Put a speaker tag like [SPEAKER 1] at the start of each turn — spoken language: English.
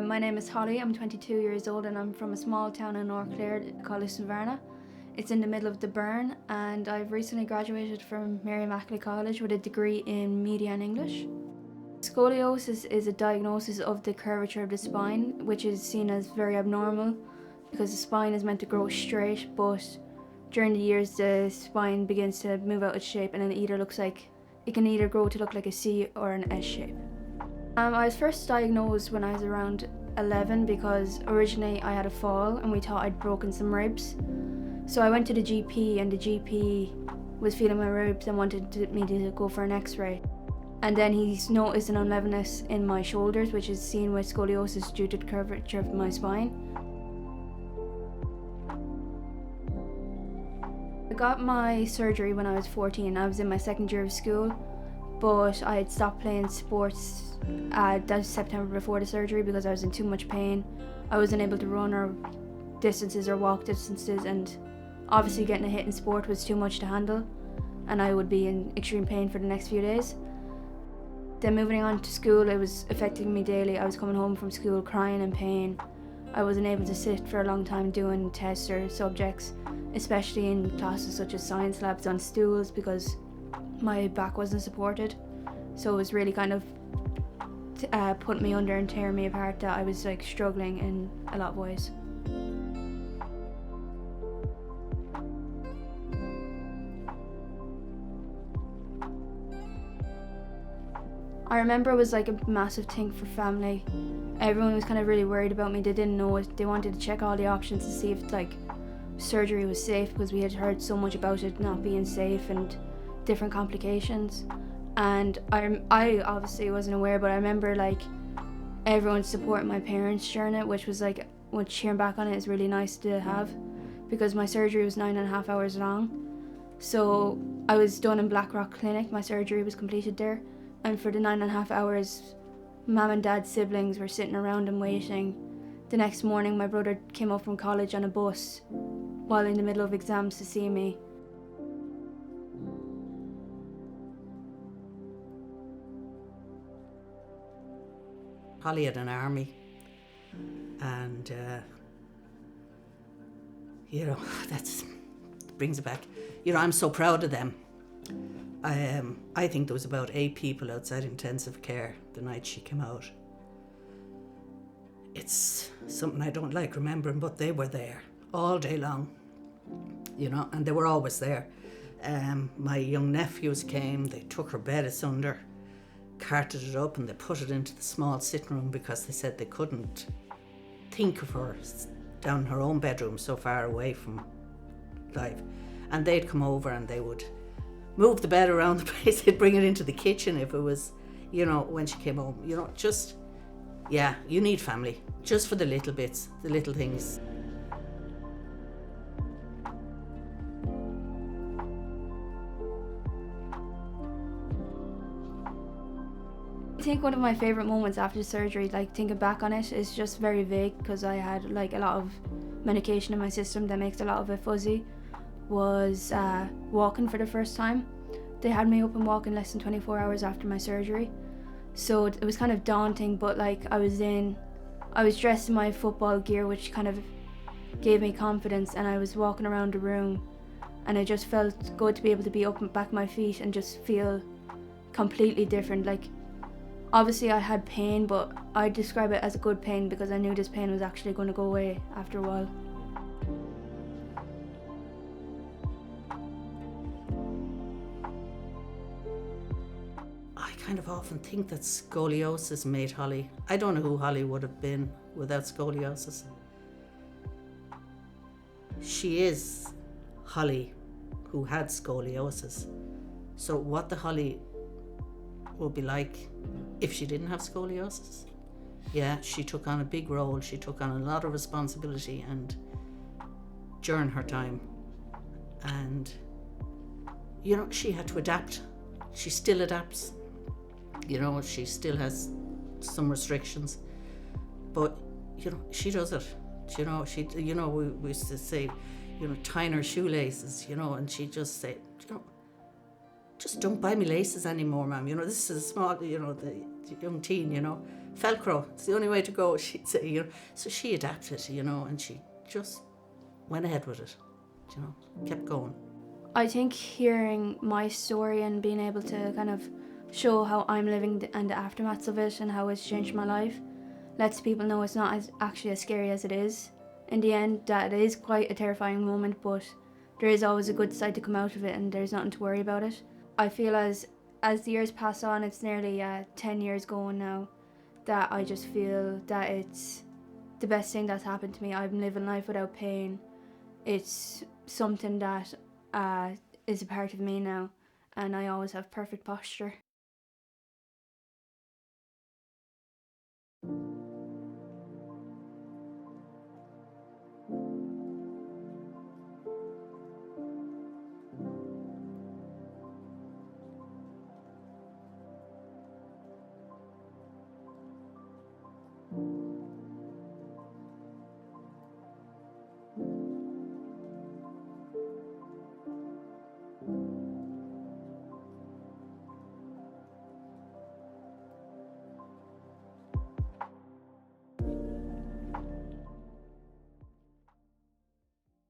[SPEAKER 1] My name is Holly, I'm 22 years old and I'm from a small town in North Clare called Listonvarna. It's in the middle of the Burn and I've recently graduated from Mary Immaculate College with a degree in Media and English. Scoliosis is a diagnosis of the curvature of the spine, which is seen as very abnormal because the spine is meant to grow straight, but during the years the spine begins to move out of shape and it can either grow to look like a C or an S shape. I was first diagnosed when I was around 11 because originally I had a fall and we thought I'd broken some ribs. So I went to the GP and the GP was feeling my ribs and wanted me to go for an x-ray. And then he's noticed an unevenness in my shoulders, which is seen with scoliosis due to the curvature of my spine. I got my surgery when I was 14. I was in my second year of school, but I had stopped playing sports that September before the surgery because I was in too much pain. I wasn't able to run or distances or walk distances, and obviously getting a hit in sport was too much to handle, and I would be in extreme pain for the next few days. Then moving on to school, it was affecting me daily. I was coming home from school crying in pain. I wasn't able to sit for a long time doing tests or subjects, especially in classes such as science labs on stools because my back wasn't supported. So it was really kind of putting me under and tearing me apart that I was like struggling in a lot of ways. I remember it was like a massive thing for family. Everyone was kind of really worried about me. They didn't know it. They wanted to check all the options to see if like surgery was safe because we had heard so much about it not being safe and different complications. And I obviously wasn't aware, but I remember like everyone supporting my parents during it, which was like, when cheering back on it is really nice to have because my surgery was 9.5 hours long. So I was done in Blackrock Clinic. My surgery was completed there. And for the 9.5 hours, Mum and Dad's siblings were sitting around and waiting. The next morning, my brother came up from college on a bus while in the middle of exams to see me.
[SPEAKER 2] Holly had an army, and that brings it back. I'm so proud of them. I think there was about 8 people outside intensive care the night she came out. It's something I don't like remembering, but they were there all day long, and they were always there. My young nephews came, they took her bed asunder, carted it up, and they put it into the small sitting room because they said they couldn't think of her down in her own bedroom so far away from life. And they'd come over and they would move the bed around the place. They'd bring it into the kitchen if it was, when she came home. You need family, just for the little bits, the little things.
[SPEAKER 1] I think one of my favourite moments after surgery, like thinking back on it, is just very vague because I had like a lot of medication in my system that makes a lot of it fuzzy, was walking for the first time. They had me up and walking less than 24 hours after my surgery. So it was kind of daunting, but like I was dressed in my football gear, which kind of gave me confidence, and I was walking around the room and it just felt good to be able to be up and back my feet and just feel completely different. Like, obviously I had pain, but I describe it as a good pain because I knew this pain was actually going to go away after a while.
[SPEAKER 2] I kind of often think that scoliosis made Holly. I don't know who Holly would have been without scoliosis. She is Holly who had scoliosis. So what the Holly would be like if she didn't have scoliosis? Yeah, she took on a big role. She took on a lot of responsibility and during her time. And, she had to adapt. She still adapts. She still has some restrictions, but she does it. We used to say, tying her shoelaces, and she'd just say, just don't buy me laces anymore, ma'am. This is a small, the young teen, Velcro, it's the only way to go, she'd say, you know. So she adapted, you know, and she just went ahead with it, you know, kept going.
[SPEAKER 1] I think hearing my story and being able to kind of show how I'm living and the aftermaths of it and how it's changed my life lets people know it's not actually as scary as it is. In the end, that it is quite a terrifying moment, but there is always a good side to come out of it and there's nothing to worry about it. I feel as the years pass on, it's nearly 10 years going now, that I just feel that it's the best thing that's happened to me. I'm living life without pain. It's something that is a part of me now, and I always have perfect posture.